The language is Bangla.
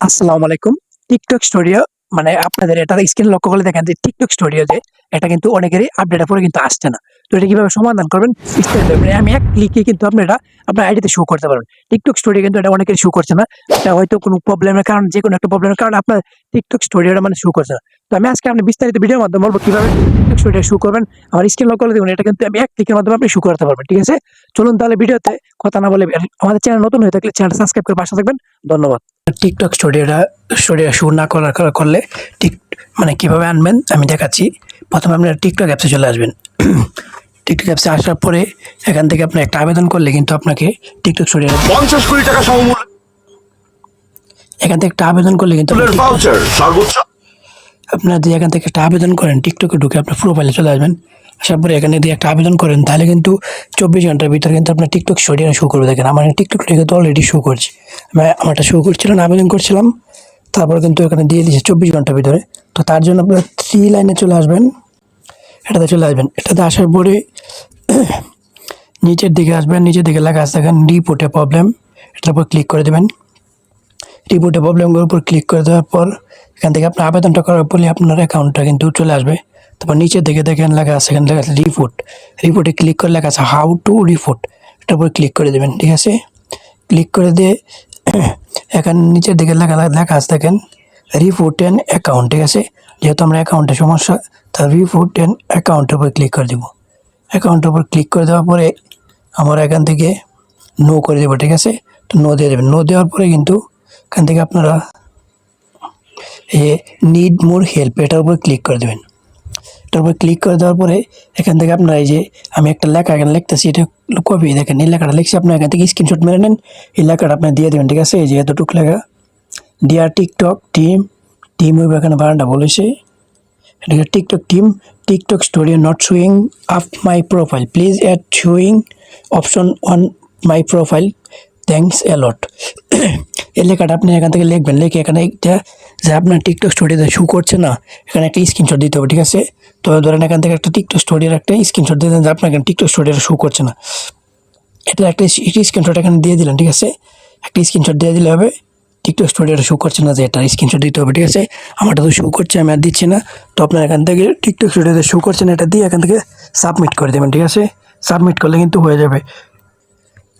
আসসালামু আলাইকুম। টিকটক স্টুডিও মানে আপনাদের এটা স্ক্রিনে লক্ষ্য করলে দেখেন যে টিকটক স্টুডিও যে এটা কিন্তু অনেকেরই আপডেটের পরে কিন্তু আসছে না। তো এটা কিভাবে সমাধান করবেন বিস্তারিত মানে আমি এক ক্লিকে কিন্তু আপনি এটা আপনার আইডিতে শো করতে পারবেন। টিকটক স্টুডিও কিন্তু এটা অনেকেরই শো করছে না। এটা হয়তো কোনো প্রবলেমের কারণে যেকোনো একটা প্রবলেমের কারণে আপনার টিকটক স্টুডিওটা মানে শো করছে না। তো আমি আজকে আপনি বিস্তারিত ভিডিওর মাধ্যমে বলবো কিভাবে টিকটক স্টুডিও শো করবেন। আমার স্ক্রিন লক করে দেখুন এটা কিন্তু আমি এক ক্লিকের মাধ্যমে আপনি শো করতে পারবেন। ঠিক আছে? চলুন তাহলে ভিডিওতে কথা না বলে আমাদের চ্যানেল নতুন হয়ে থাকলে চ্যানেলটা সাবস্ক্রাইব করে পাশে থাকবেন। ধন্যবাদ। টিকটক স্টুডিও শো না করলে টিক মানে কিভাবে আনবেন আমি দেখাচ্ছি। প্রথমে আপনারা টিকটক অ্যাপসে চলে আসবেন। টিকটক অ্যাপসে আসার পরে এখান থেকে আপনি একটা আবেদন করলে কিন্তু আপনাকে টিকটক স্টুডিও 50 কোটি টাকা সমমূল্যের এখান থেকে একটা আবেদন করলে কিন্তু ভাউচার সর্বোচ্চ আপনারা যদি এখান থেকে একটা আবেদন করেন টিকটকে ঢুকে আপনার প্রোফাইলে চলে আসবেন। আসার পরে এখানে যদি একটা আবেদন করেন তাহলে কিন্তু 24 ঘন্টার ভিতরে কিন্তু আপনার টিকটক স্টুডিও শো করবে। দেখেন আমার টিকটক কিন্তু অলরেডি শো করছে। আমারটা শো করছিল না, আবেদন করছিলাম, তারপর কিন্তু এখানে দিয়ে দিয়েছে 24 ঘন্টার ভিতরে। তো তার জন্য আপনারা 3 লাইনে চলে আসবেন, এটাতে চলে আসবেন। এটাতে আসার পরে নিচের দিকে আসবেন, নিচের দিকে লেখা আছে দেখেন রিপোর্টে প্রবলেম, এটার উপর ক্লিক করে দেবেন। রিপোর্টে প্রবলেমগুলোর উপর ক্লিক করে দেওয়ার পর এখান থেকে আপনার আবেদনটা করার পরে আপনার অ্যাকাউন্টটা কিন্তু চলে আসবে। তারপর নিচের দিকে দেখেন লেখা আছে, এখানে লেখা আছে রিপোর্টে ক্লিক করে লেখা আছে হাউ টু রিপোর্ট, এটার উপর ক্লিক করে দেবেন। ঠিক আছে? ক্লিক করে দিয়ে এখানে নিচের দিকে লেখা আছে দেখেন রিপোর্ট অ্যান্ড অ্যাকাউন্ট। ঠিক আছে? যেহেতু আমরা অ্যাকাউন্টে সমস্যা, তার রিপোর্ট অ্যান্ড অ্যাকাউন্টের উপর ক্লিক করে দেবো। অ্যাকাউন্টের উপর ক্লিক করে দেওয়ার পরে আমরা এখান থেকে নো করে দেবো। ঠিক আছে? তো নো দিয়ে দেবেন। নো দেওয়ার পরে কিন্তু এখান থেকে আপনারা নিড মোর হেল্প এটার উপর ক্লিক করে দেবেন। এটার উপর ক্লিক করে দেওয়ার পরে এখান থেকে আপনারা এই যে আমি একটা লেখা এখানে লিখতেছি, এটা কপি দেখেন, এই লেখাটা লিখছি, আপনার এখান থেকে স্ক্রিনশট মেরে নেন, এই লেখাটা আপনার দিয়ে দেবেন। ঠিক আছে? এই যে এতটুকু লেখা ডিয়ার টিকটক টিম ওইভাবে এখানে বানানটা বলেছে, এটা TikTok story not showing up my profile, please add showing option on my profile, thanks a lot. এই লেখাটা আপনি এখান থেকে লিখবেন, লিখে এখানে একটা যে আপনার টিকটক স্টোরিতে শো করছে না, এখানে একটা স্ক্রিনশট দিতে হবে। ঠিক আছে? তো ধরেন এখান থেকে একটা টিকটক স্টোরির একটা স্ক্রিনশট দিয়ে দেন যে আপনার এখানে টিকটক স্টোরিটা শো করছে না, এটা একটা স্ক্রিনশট এখানে দিয়ে দিলেন। ঠিক আছে? একটা স্ক্রিনশট দিয়ে দিলে হবে টিকটক স্টোরিটা শো করছে না, যে এটা স্ক্রিনশট দিতে হবে। ঠিক আছে? আমারটা তো শো করছে, আমি আর দিচ্ছি না। তো আপনার এখান থেকে টিকটক স্টোরিতে শো করছে না, এটা দিয়ে এখান থেকে সাবমিট করে দেবেন। ঠিক আছে? সাবমিট করলে কিন্তু হয়ে যাবে।